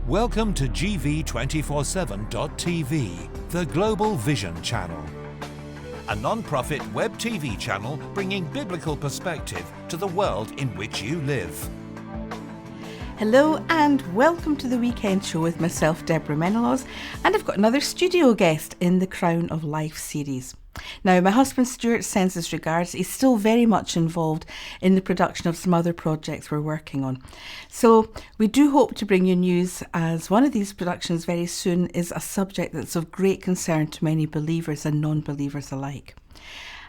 Welcome to GV247.tv, the Global Vision Channel, a non-profit web TV channel bringing biblical perspective to the world in which you live. Hello and welcome to the weekend show with myself, Deborah and Marilyn, and I've got another studio guest in the Crown of Life series. Now, my husband Stuart sends his regards. He's still very much involved in the production of some other projects we're working on. So we do hope to bring you news, as one of these productions very soon is a subject that's of great concern to many believers and non-believers alike.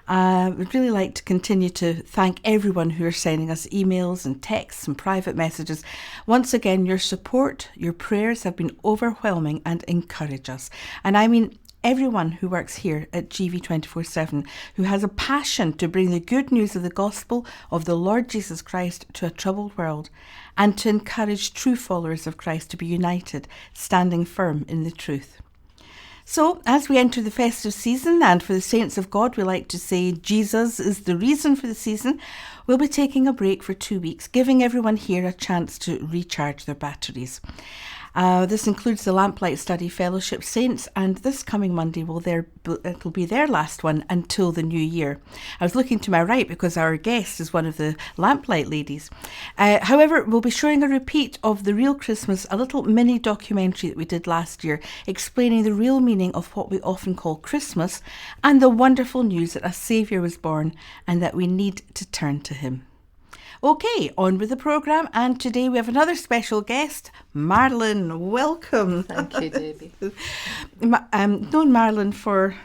We'd really like to continue to thank everyone who are sending us emails and texts and private messages. Once again, your support, your prayers have been overwhelming and encourage us. And I mean everyone who works here at GV247 who has a passion to bring the good news of the gospel of the Lord Jesus Christ to a troubled world and to encourage true followers of Christ to be united, standing firm in the truth. So, as we enter the festive season, and for the saints of God, we like to say Jesus is the reason for the season, we'll be taking a break for 2 weeks, giving everyone here a chance to recharge their batteries. This includes the Lamplight Study Fellowship Saints, and this coming Monday it'll be their last one until the new year. I was looking to my right because our guest is one of the Lamplight ladies. However, we'll be showing a repeat of The Real Christmas, a little mini documentary that we did last year, explaining the real meaning of what we often call Christmas and the wonderful news that a Saviour was born and that we need to turn to Him. Okay, on with the programme, and today we have another special guest, Marilyn. Welcome. Thank you, Debbie. Known Marilyn for,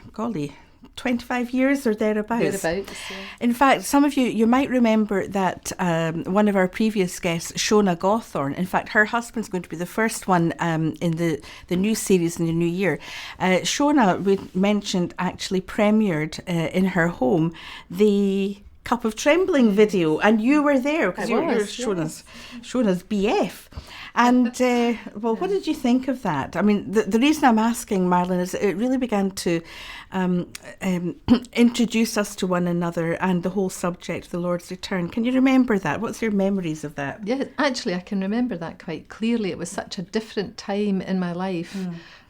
25 years or thereabouts. Thereabouts, yeah. In fact, some of you might remember that one of our previous guests, Shona Gawthorne, in fact, her husband's going to be the first one in the new series in the new year. Shona, we mentioned, actually premiered in her home the Cup of Trembling video, and you were there because you're Shona's BF. And what did you think of that? I mean, the reason I'm asking, Marilyn, is it really began to introduce us to one another and the whole subject of the Lord's return. Can you remember that? What's your memories of that? Yeah, actually, I can remember that quite clearly. It was such a different time in my life,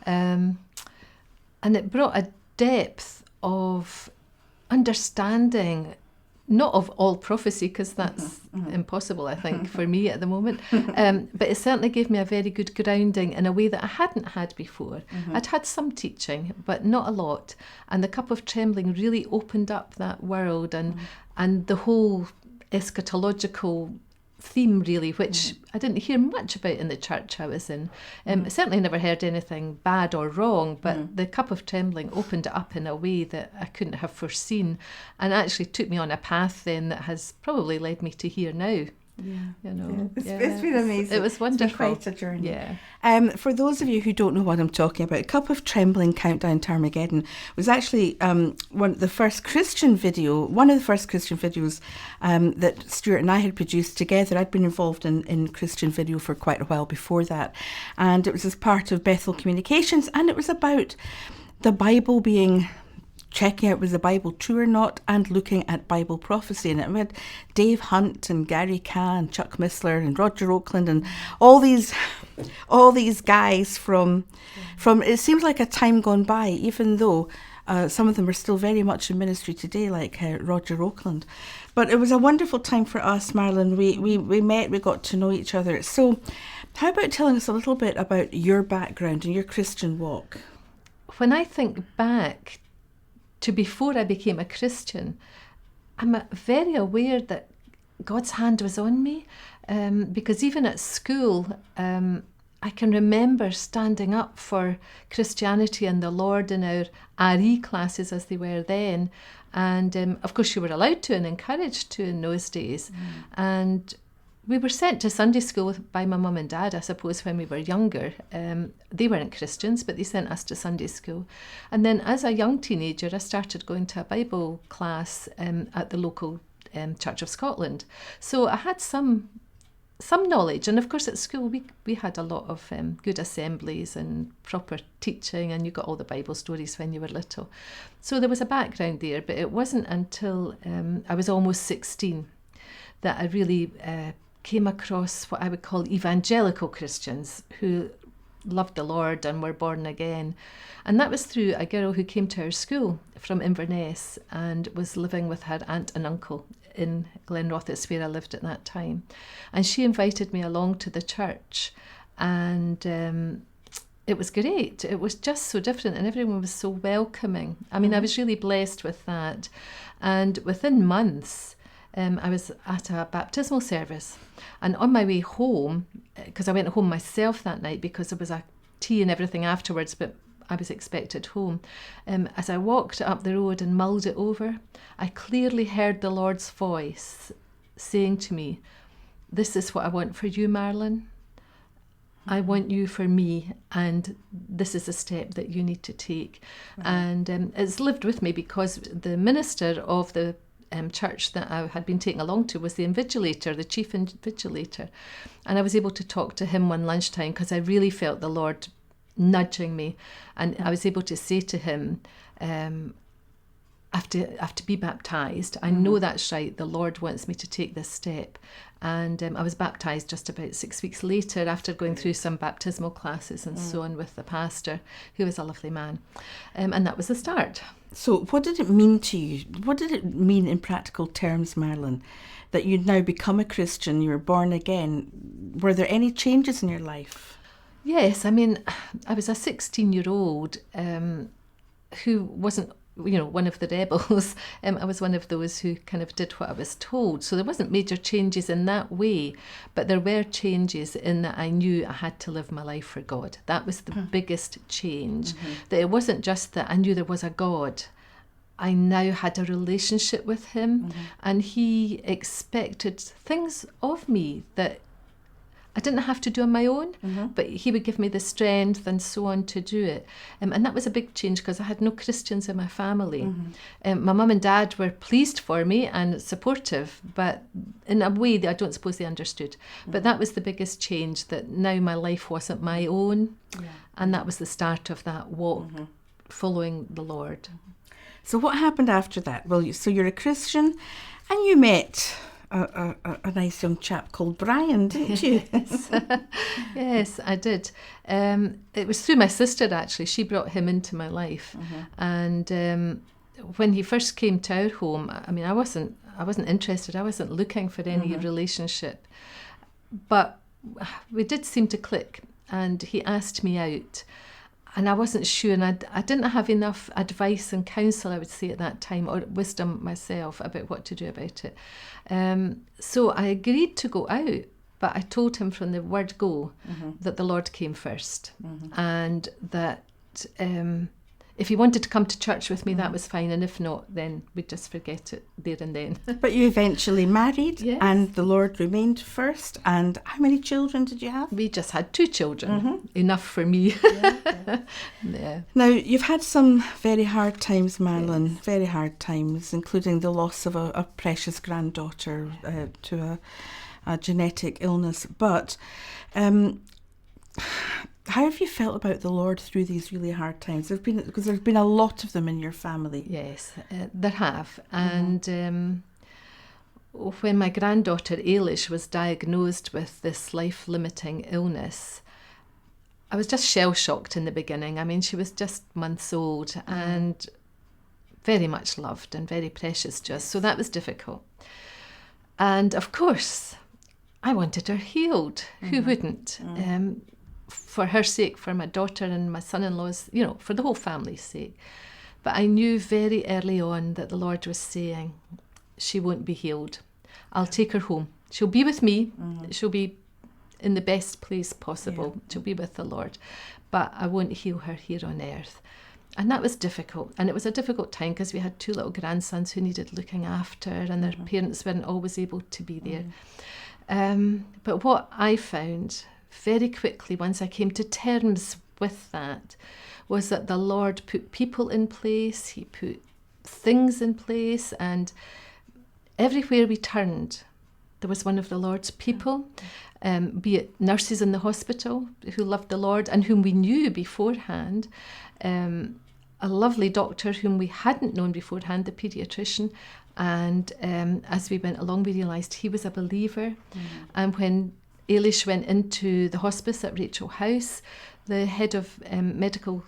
and it brought a depth of understanding. Not of all prophecy, because that's impossible, I think, for me at the moment. But it certainly gave me a very good grounding in a way that I hadn't had before. I'd had some teaching, but not a lot. And the Cup of Trembling really opened up that world and the whole eschatological theme, really, which I didn't hear much about in the church I was in. Certainly never heard anything bad or wrong, but the Cup of Trembling opened it up in a way that I couldn't have foreseen, and actually took me on a path then that has probably led me to here now. It's been amazing. It was wonderful. It's been quite a journey. Yeah. For those of you who don't know what I'm talking about, Cup of Trembling Countdown to Armageddon was actually one of the first Christian videos that Stuart and I had produced together. I'd been involved in Christian video for quite a while before that, and it was as part of Bethel Communications, and it was about the Bible being checking out was the Bible true or not, and looking at Bible prophecy. And we had Dave Hunt and Gary Kahn and Chuck Missler and Roger Oakland and all these guys from it seems like a time gone by, even though some of them are still very much in ministry today, like Roger Oakland. But it was a wonderful time for us, Marilyn. We met, we got to know each other. So how about telling us a little bit about your background and your Christian walk? When I think back to before I became a Christian, I'm very aware that God's hand was on me, because even at school, I can remember standing up for Christianity and the Lord in our RE classes, as they were then, and of course you were allowed to and encouraged to in those days, and we were sent to Sunday school by my mum and dad, I suppose, when we were younger. They weren't Christians, but they sent us to Sunday school. And then as a young teenager, I started going to a Bible class at the local Church of Scotland. So I had some knowledge. And of course at school we had a lot of good assemblies and proper teaching, and you got all the Bible stories when you were little. So there was a background there, but it wasn't until I was almost 16 that I really came across what I would call evangelical Christians who loved the Lord and were born again. And that was through a girl who came to our school from Inverness and was living with her aunt and uncle in Glenrothes, where I lived at that time. And she invited me along to the church, and it was great. It was just so different, and everyone was so welcoming. I mean, I was really blessed with that. And within months, I was at a baptismal service, and on my way home, because I went home myself that night because there was a tea and everything afterwards, but I was expected home. As I walked up the road and mulled it over, I clearly heard the Lord's voice saying to me, "This is what I want for you, Marilyn. I want you for me, and this is a step that you need to take." And it's lived with me because the minister of the church that I had been taken along to was the invigilator, the chief invigilator. And I was able to talk to him one lunchtime because I really felt the Lord nudging me. And I was able to say to him, I have to be baptised. I know that's right. The Lord wants me to take this step. And I was baptised just about 6 weeks later after going through some baptismal classes and so on with the pastor, who was a lovely man. And that was the start. So what did it mean to you? What did it mean in practical terms, Marilyn, that you'd now become a Christian, you were born again? Were there any changes in your life? Yes, I mean, I was a 16-year-old who wasn't, one of the rebels. I was one of those who kind of did what I was told. So there wasn't major changes in that way, but there were changes in that I knew I had to live my life for God. That was the biggest change. That it wasn't just that I knew there was a God. I now had a relationship with him, and he expected things of me that I didn't have to do on my own, but he would give me the strength and so on to do it. And that was a big change because I had no Christians in my family. My mum and dad were pleased for me and supportive, but in a way that I don't suppose they understood. But that was the biggest change, that now my life wasn't my own. And that was the start of that walk, following the Lord. So what happened after that? Well, so you're a Christian and you met a nice young chap called Brian, didn't you? Yes, I did. It was through my sister, actually. She brought him into my life. And when he first came to our home, I mean, I wasn't interested. I wasn't looking for any relationship. But we did seem to click, and he asked me out. And I wasn't sure, and I didn't have enough advice and counsel, I would say, at that time, or wisdom myself about what to do about it. So I agreed to go out, but I told him from the word go that the Lord came first, and that if he wanted to come to church with me, that was fine, and if not, then we'd just forget it there and then. But you eventually married, yes. And the Lord remained first. And how many children did you have? We just had 2 children, enough for me. Yeah. Now, you've had some very hard times, Marilyn, very hard times, including the loss of a precious granddaughter to a genetic illness. But how have you felt about the Lord through these really hard times? Because there's been a lot of them in your family. Yes, there have. And when my granddaughter Ailish was diagnosed with this life-limiting illness, I was just shell-shocked in the beginning. I mean, she was just months old and very much loved and very precious to us. So that was difficult. And of course, I wanted her healed. Who wouldn't? For her sake, for my daughter and my son-in-law's, for the whole family's sake. But I knew very early on that the Lord was saying, she won't be healed. I'll take her home. She'll be with me. She'll be in the best place possible. She'll be with the Lord. But I won't heal her here on earth. And that was difficult. And it was a difficult time because we had 2 little grandsons who needed looking after, and their parents weren't always able to be there. But what I found very quickly, once I came to terms with that, was that the Lord put people in place, he put things in place, and everywhere we turned, there was one of the Lord's people, be it nurses in the hospital who loved the Lord and whom we knew beforehand, a lovely doctor whom we hadn't known beforehand, the paediatrician, and as we went along we realised he was a believer. And when Ailish went into the hospice at Rachel House. The head of medical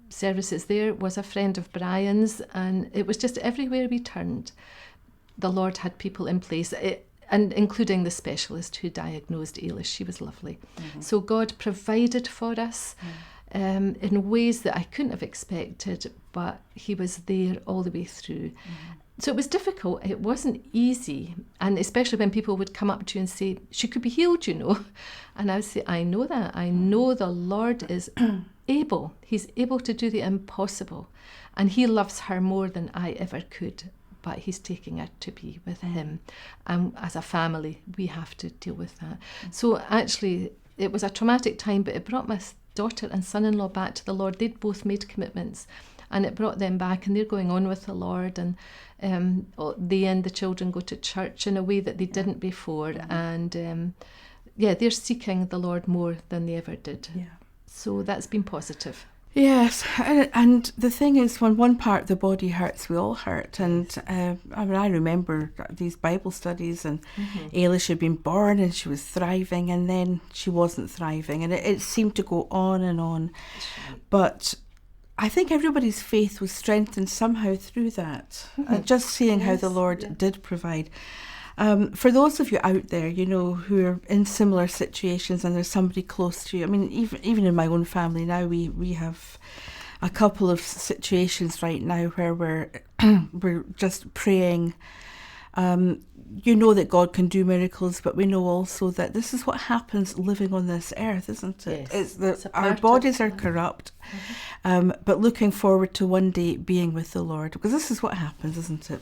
services there was a friend of Brian's, and it was just everywhere we turned, the Lord had people in place, and including the specialist who diagnosed Ailish. She was lovely. So God provided for us in ways that I couldn't have expected, but he was there all the way through. So it was difficult. It wasn't easy. And especially when people would come up to you and say, she could be healed, you know. And I would say, I know that. I know the Lord is able. He's able to do the impossible. And he loves her more than I ever could. But he's taking her to be with him. And as a family, we have to deal with that. So actually, it was a traumatic time, but it brought my daughter and son-in-law back to the Lord. They'd both made commitments. And it brought them back, and they're going on with the Lord. And the children go to church in a way that they didn't before. And they're seeking the Lord more than they ever did. Yeah. So that's been positive. Yes, and the thing is, when one part of the body hurts, we all hurt. And I remember these Bible studies, and Ailish had been born and she was thriving, and then she wasn't thriving, and it seemed to go on and on. But I think everybody's faith was strengthened somehow through that. Just seeing how the Lord did provide. For those of you out there, you know, who are in similar situations and there's somebody close to you. I mean, even in my own family now, we have a couple of situations right now where we're just praying. You know that God can do miracles, but we know also that this is what happens living on this earth, isn't it? Yes, our bodies are corrupt, but looking forward to one day being with the Lord, because this is what happens, isn't it?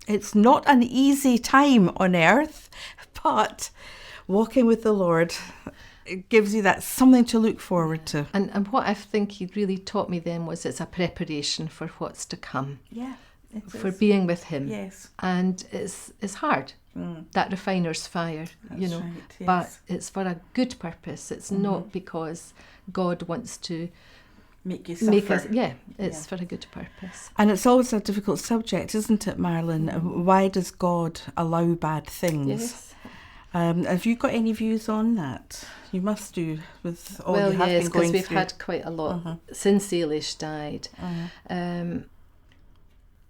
It's not an easy time on earth, but walking with the Lord, it gives you that something to look forward to. And what I think he really taught me then was it's a preparation for what's to come. Yeah. For being with him. Yes. And it's hard, that refiner's fire, That's you know. right, yes. But it's for a good purpose. It's not because God wants to make you suffer. It's for a good purpose. And it's always a difficult subject, isn't it, Marilyn? Why does God allow bad things? Yes. Have you got any views on that? You must do, with all you have been going through. Well, yes, because we've had quite a lot since Ailish died.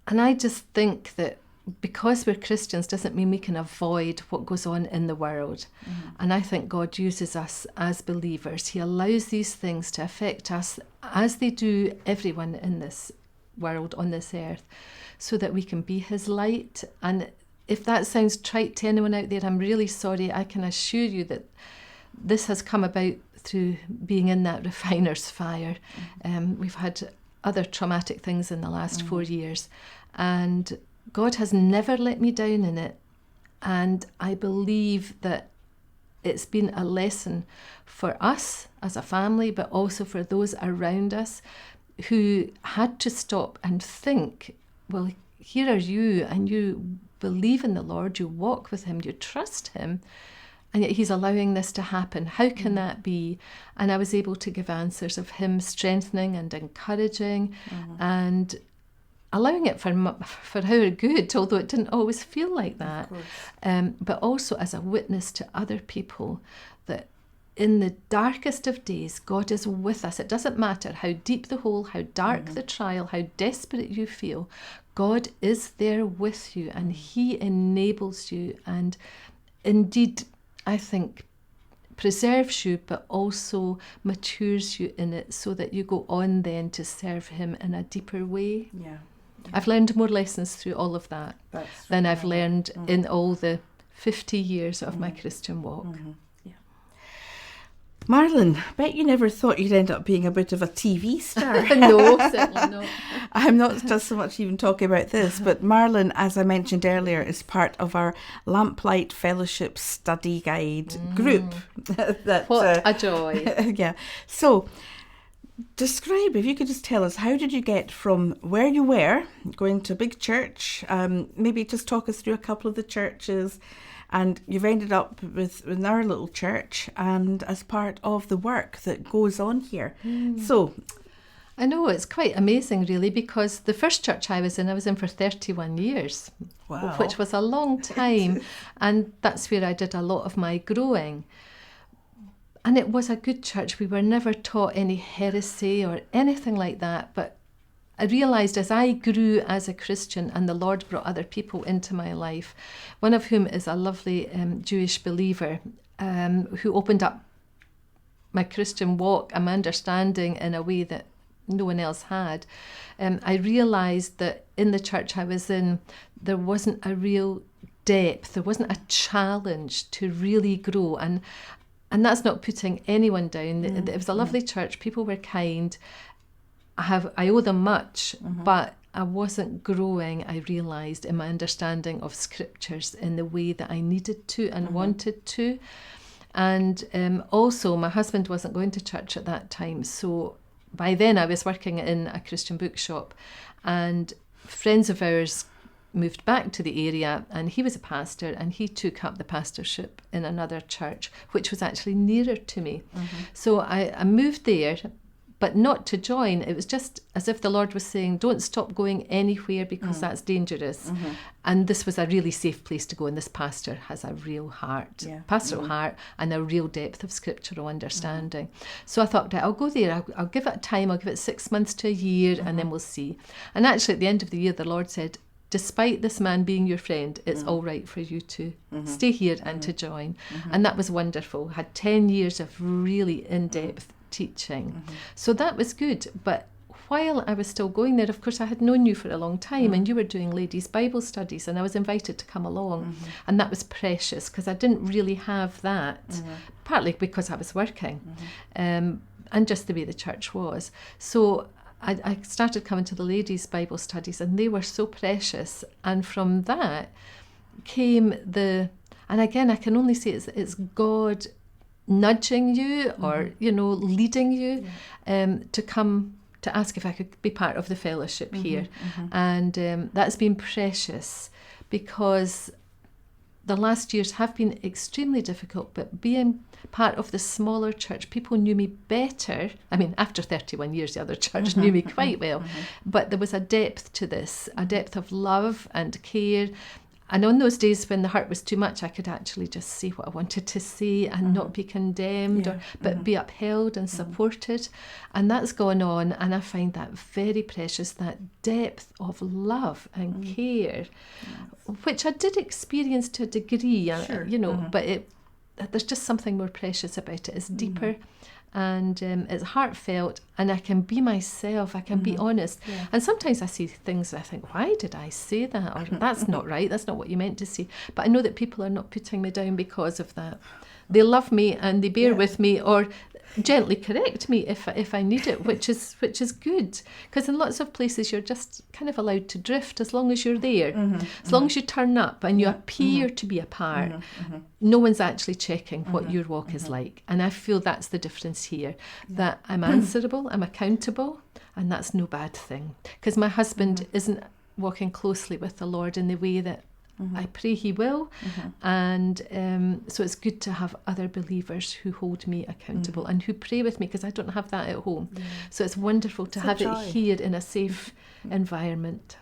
And I just think that because we're Christians doesn't mean we can avoid what goes on in the world. And I think God uses us as believers. He allows these things to affect us as they do everyone in this world, on this earth, so that we can be his light. And if that sounds trite to anyone out there, I'm really sorry. I can assure you that this has come about through being in that refiner's fire. We've had other traumatic things in the last 4 years, and God has never let me down in it. And I believe that it's been a lesson for us as a family, but also for those around us who had to stop and think, well, here are you, and you believe in the Lord, you walk with him, you trust him, and yet he's allowing this to happen. How can that be? And I was able to give answers of him strengthening and encouraging and allowing it for our good, although it didn't always feel like that. But also as a witness to other people that in the darkest of days, God is with us. It doesn't matter how deep the hole, how dark the trial, how desperate you feel. God is there with you, and he enables you, and indeed, I think, preserves you, but also matures you in it so that you go on then to serve him in a deeper way. Yeah. I've learned more lessons through all of that than I've learned in all the 50 years of my Christian walk. Yeah. Marilyn, bet you never thought you'd end up being a bit of a TV star. No, certainly not. I'm not just so much even talking about this, but Marilyn, as I mentioned earlier, is part of our Lamplight Fellowship study guide group. What a joy. Yeah. So, describe, if you could just tell us, how did you get from where you were, going to a big church, maybe just talk us through a couple of the churches, and you've ended up with our little church and as part of the work that goes on here. So, I know, it's quite amazing really, because the first church I was in for 31 years, Wow. which was a long time, and that's where I did a lot of my growing. And it was a good church. We were never taught any heresy or anything like that, but I realised as I grew as a Christian and the Lord brought other people into my life, one of whom is a lovely Jewish believer who opened up my Christian walk and my understanding in a way that no one else had. I realised that in the church I was in, there wasn't a real depth, there wasn't a challenge to really grow. And that's not putting anyone down. It was a lovely church, people were kind. I owe them much, but I wasn't growing, I realised, in my understanding of scriptures in the way that I needed to and wanted to. And also, my husband wasn't going to church at that time, so by then I was working in a Christian bookshop, and friends of ours moved back to the area, and he was a pastor, and he took up the pastorship in another church, which was actually nearer to me. So I moved there, but not to join. It was just as if the Lord was saying, don't stop going anywhere because that's dangerous. And this was a really safe place to go, and this pastor has a real heart, pastoral heart, and a real depth of scriptural understanding. So I thought, right, I'll go there, I'll give it time, I'll give it 6 months to a year, and then we'll see. And actually at the end of the year, the Lord said, despite this man being your friend, it's all right for you to stay here and to join. And that was wonderful. Had 10 years of really in-depth teaching. So that was good. But while I was still going there, of course, I had known you for a long time, and you were doing ladies' Bible studies, and I was invited to come along. And that was precious, because I didn't really have that, partly because I was working, and just the way the church was. So I started coming to the ladies' Bible studies, and they were so precious. And from that came and again, I can only say it's God nudging you or, leading you to come to ask if I could be part of the fellowship here. And that's been precious, because the last years have been extremely difficult, but being part of the smaller church, people knew me better. I mean, after 31 years, the other church knew me quite well, but there was a depth to this, a depth of love and care. And on those days when the hurt was too much, I could actually just say what I wanted to say and not be condemned, but be upheld and supported. And that's gone on, and I find that very precious, that depth of love and care, which I did experience to a degree, but there's just something more precious about it. It's deeper. And it's heartfelt, and I can be myself, I can be honest. And sometimes I see things and I think, why did I say that? Or that's not right, that's not what you meant to say. But I know that people are not putting me down because of that. They love me and they bear with me, or gently correct me if I need it, which is good. Because in lots of places you're just kind of allowed to drift as long as you're there. As long as you turn up and you appear to be a part, no one's actually checking what your walk is like. And I feel that's the difference here, that I'm answerable, I'm accountable, and that's no bad thing. Because my husband isn't walking closely with the Lord in the way that I pray he will, and so it's good to have other believers who hold me accountable and who pray with me, because I don't have that at home. So it's wonderful to have it here in a safe environment.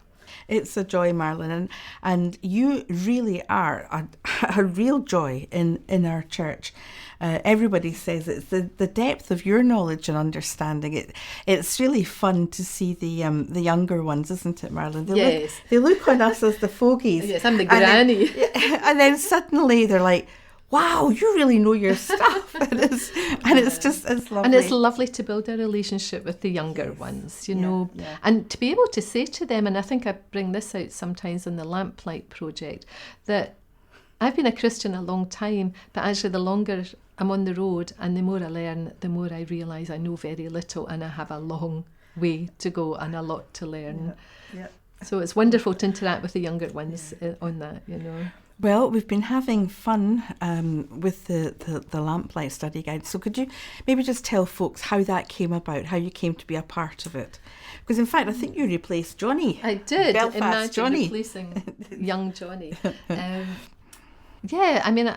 It's a joy, Marilyn, and you really are a real joy in our church. Everybody says it's the depth of your knowledge and understanding. It's really fun to see the younger ones, isn't it, Marilyn? They look on us as the fogies. Yes, I'm the granny. And then suddenly they're like, wow, you really know your stuff. and it's lovely. And it's lovely to build a relationship with the younger ones, know. And to be able to say to them, and I think I bring this out sometimes in the Lamplight project, that I've been a Christian a long time, but actually the longer I'm on the road and the more I learn, the more I realise I know very little, and I have a long way to go and a lot to learn. So it's wonderful to interact with the younger ones on that, Well, we've been having fun with the Lamplight Study Guide. So could you maybe just tell folks how that came about, how you came to be a part of it? Because in fact, I think you replaced Johnny. I did. Belfast Imagine Johnny. replacing young Johnny. I mean,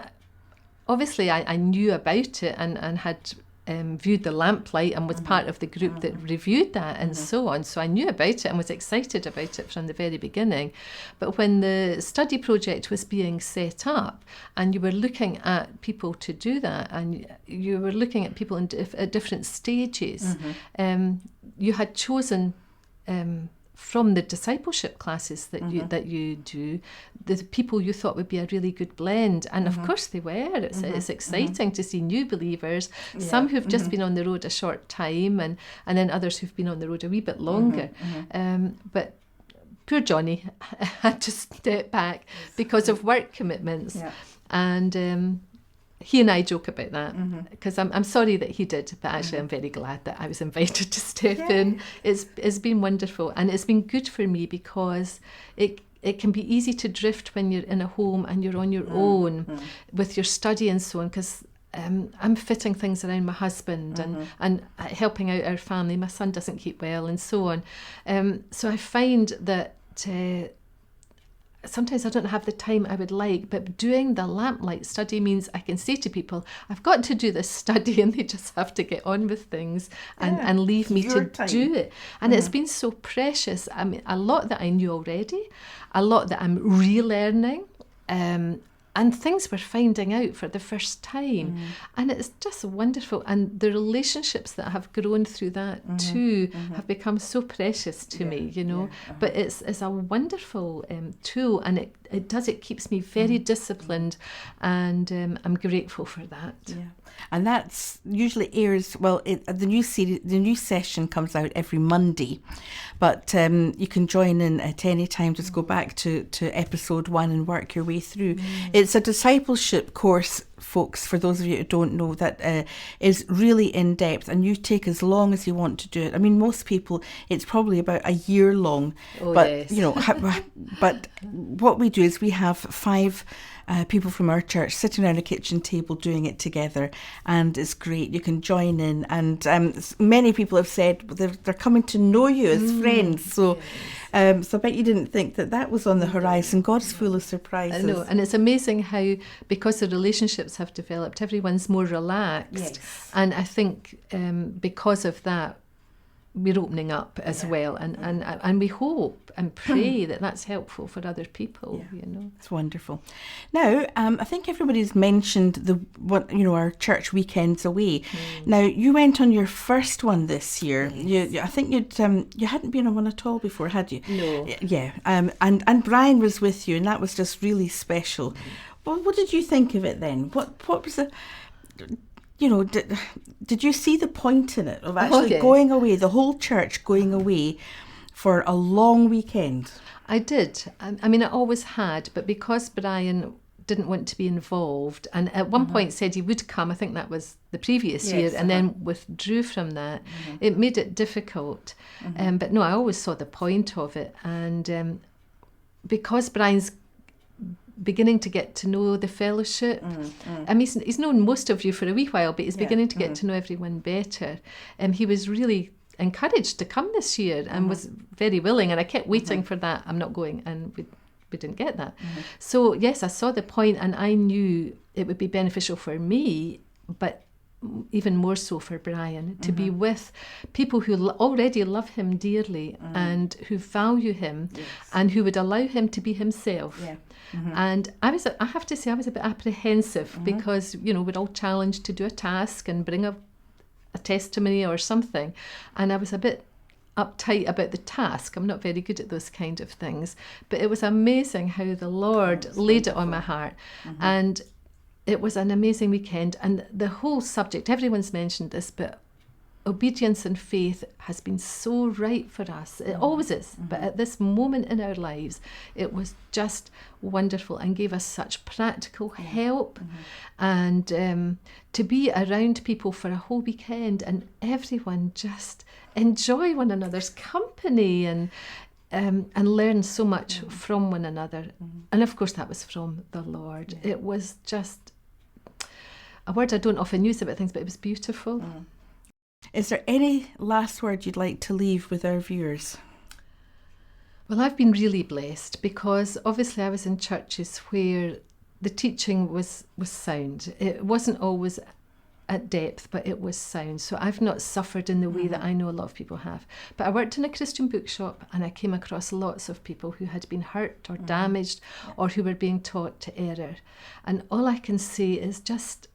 obviously I knew about it and had viewed the Lamplight and was part of the group that reviewed that and so on. So I knew about it and was excited about it from the very beginning. But when the study project was being set up and you were looking at people to do that, and you were looking at people at different stages, you had chosen from the discipleship classes that you do, the people you thought would be a really good blend, and of course they were. It's exciting to see new believers, some who've just been on the road a short time, and then others who've been on the road a wee bit longer. But poor Johnny had to step back because of work commitments, and he and I joke about that because I'm sorry that he did, but actually I'm very glad that I was invited to step in. It's been wonderful, and it's been good for me because it can be easy to drift when you're in a home and you're on your own with your study and so on, because I'm fitting things around my husband and helping out our family. My son doesn't keep well and so on. So I find that sometimes I don't have the time I would like, but doing the Lamplight study means I can say to people, I've got to do this study, and they just have to get on with things and leave me to do it. And it's been so precious. I mean, a lot that I knew already, a lot that I'm relearning, and things we're finding out for the first time. And it's just wonderful. And the relationships that have grown through that too have become so precious to me, you know. But it's a wonderful tool, and it keeps me very disciplined, and I'm grateful for that. Yeah. And that's usually airs, the new session comes out every Monday, but you can join in at any time. Just go back to episode 1 and work your way through. It's a discipleship course, folks, for those of you who don't know, that is really in depth, and you take as long as you want to do it. I mean, most people, it's probably about a year long, but you know, but what we do is we have 5 people from our church sitting around a kitchen table doing it together, and it's great. You can join in, and many people have said they're coming to know you as friends. So so I bet you didn't think that was on the horizon. God's full of surprises. I know, and it's amazing how, because the relationships have developed, everyone's more relaxed. And I think because of that, we're opening up as well, and we hope and pray that that's helpful for other people. You know, it's wonderful. Now, I think everybody's mentioned our church weekends away. Now, you went on your first one this year. I think you hadn't been on one at all before, had you? No. Yeah. And Brian was with you, and that was just really special. Well, what did you think of it then? What was the you know, did you see the point in it of actually going away, the whole church going away for a long weekend? I did. I mean, I always had, but because Brian didn't want to be involved, and at one point said he would come, I think that was the previous year, and then withdrew from that, it made it difficult. But no, I always saw the point of it. And because Brian's beginning to get to know the fellowship. I mean, he's known most of you for a wee while, but he's beginning to get to know everyone better. He was really encouraged to come this year and was very willing, and I kept waiting for that. I'm not going, and we didn't get that. So yes, I saw the point, and I knew it would be beneficial for me, but even more so for Brian, to be with people who already love him dearly and who value him and who would allow him to be himself. And I have to say I was a bit apprehensive because, you know, we're all challenged to do a task and bring a testimony or something, and I was a bit uptight about the task. I'm not very good at those kind of things, but it was amazing how the Lord laid it on my heart, and it was an amazing weekend. And the whole subject, everyone's mentioned this, but obedience and faith has been so right for us. It always is, but at this moment in our lives, it was just wonderful and gave us such practical help. And to be around people for a whole weekend and everyone just enjoy one another's company and learn so much from one another. And of course that was from the Lord. It was just a word I don't often use about things, but it was beautiful. Is there any last word you'd like to leave with our viewers? Well, I've been really blessed because obviously I was in churches where the teaching was sound. It wasn't always at depth, but it was sound. So I've not suffered in the way that I know a lot of people have. But I worked in a Christian bookshop, and I came across lots of people who had been hurt or damaged, or who were being taught to error. And all I can say is just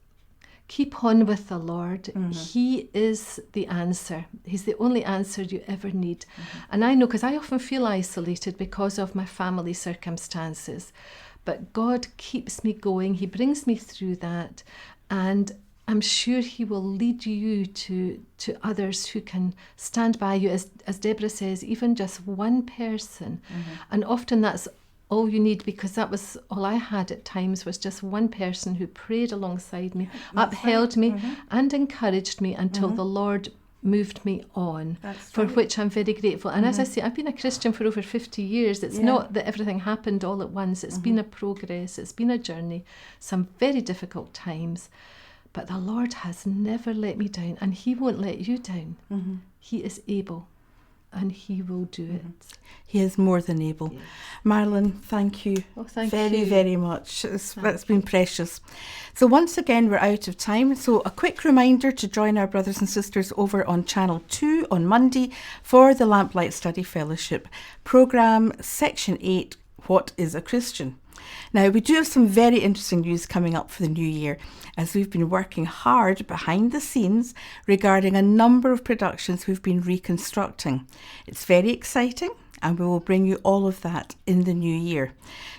keep on with the Lord. He is the answer. He's the only answer you ever need. And I know, because I often feel isolated because of my family circumstances, but God keeps me going. He brings me through that, and I'm sure he will lead you to others who can stand by you. As Deborah says, even just one person. And often that's all you need, because that was all I had at times, was just one person who prayed alongside me, upheld me and encouraged me until the Lord moved me on, for which I'm very grateful. And as I say, I've been a Christian for over 50 years. It's not that everything happened all at once. It's been a progress. It's been a journey, some very difficult times. But the Lord has never let me down, and he won't let you down. He is able, and he will do it. He is more than able. Yes. Marilyn, thank you very, very much. That's been precious. So once again, we're out of time. So a quick reminder to join our brothers and sisters over on Channel 2 on Monday for the Lamplight Study Fellowship programme, Section 8, What is a Christian? Now, we do have some very interesting news coming up for the new year, as we've been working hard behind the scenes regarding a number of productions we've been reconstructing. It's very exciting, and we will bring you all of that in the new year.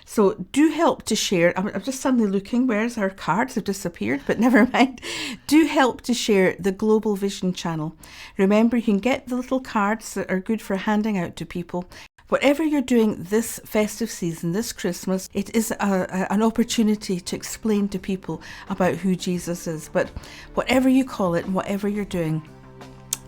So do help to share. I'm just suddenly looking, where's our cards? Have disappeared, but never mind. Do help to share the Global Vision channel. Remember, you can get the little cards that are good for handing out to people. Whatever you're doing this festive season, this Christmas, it is an opportunity to explain to people about who Jesus is. But whatever you call it and whatever you're doing,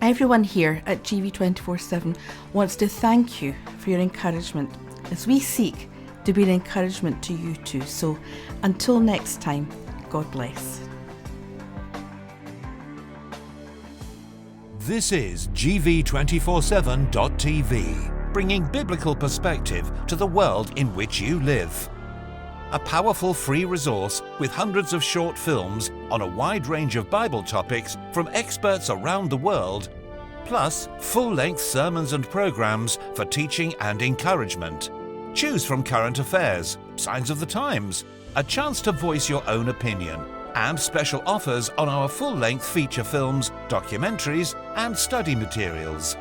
everyone here at GV 24/7 wants to thank you for your encouragement as we seek to be an encouragement to you too. So until next time, God bless. This is GV247.tv, bringing biblical perspective to the world in which you live. A powerful free resource with hundreds of short films on a wide range of Bible topics from experts around the world, plus full-length sermons and programs for teaching and encouragement. Choose from current affairs, signs of the times, a chance to voice your own opinion, and special offers on our full-length feature films, documentaries, and study materials.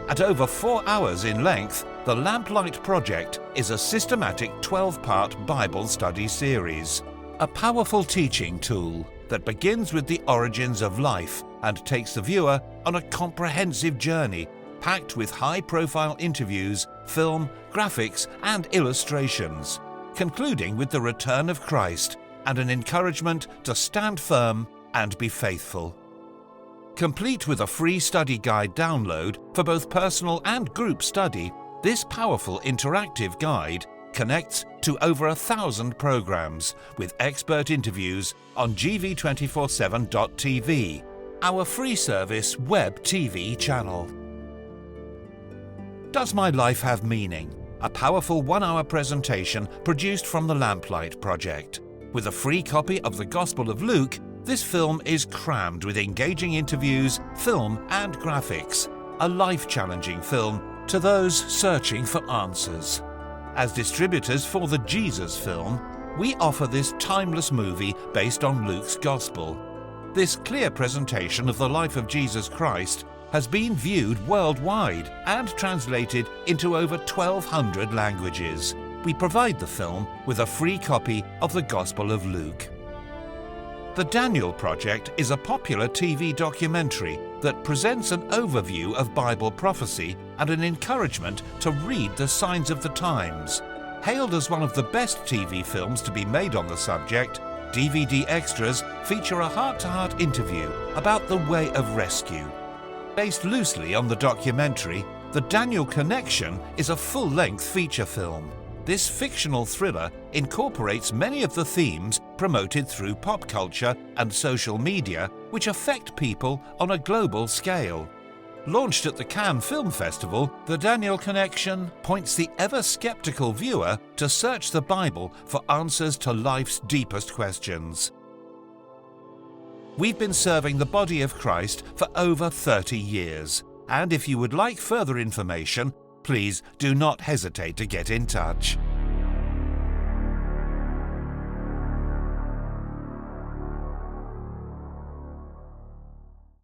At over 4 hours in length, the Lamplight Project is a systematic 12-part Bible study series. A powerful teaching tool that begins with the origins of life and takes the viewer on a comprehensive journey packed with high-profile interviews, film, graphics, and illustrations, concluding with the return of Christ and an encouragement to stand firm and be faithful. Complete with a free study guide download for both personal and group study, this powerful interactive guide connects to over 1,000 programs with expert interviews on GV247.tv, our free service web TV channel. Does My Life Have Meaning? A powerful 1-hour presentation produced from the Lamplight Project. With a free copy of the Gospel of Luke, this film is crammed with engaging interviews, film and graphics. A life-challenging film to those searching for answers. As distributors for the Jesus film, we offer this timeless movie based on Luke's Gospel. This clear presentation of the life of Jesus Christ has been viewed worldwide and translated into over 1,200 languages. We provide the film with a free copy of the Gospel of Luke. The Daniel Project is a popular TV documentary that presents an overview of Bible prophecy and an encouragement to read the signs of the times. Hailed as one of the best TV films to be made on the subject, DVD extras feature a heart-to-heart interview about the way of rescue. Based loosely on the documentary, The Daniel Connection is a full-length feature film. This fictional thriller incorporates many of the themes promoted through pop culture and social media which affect people on a global scale. Launched at the Cannes Film Festival, The Daniel Connection points the ever-skeptical viewer to search the Bible for answers to life's deepest questions. We've been serving the body of Christ for over 30 years, and if you would like further information, please do not hesitate to get in touch.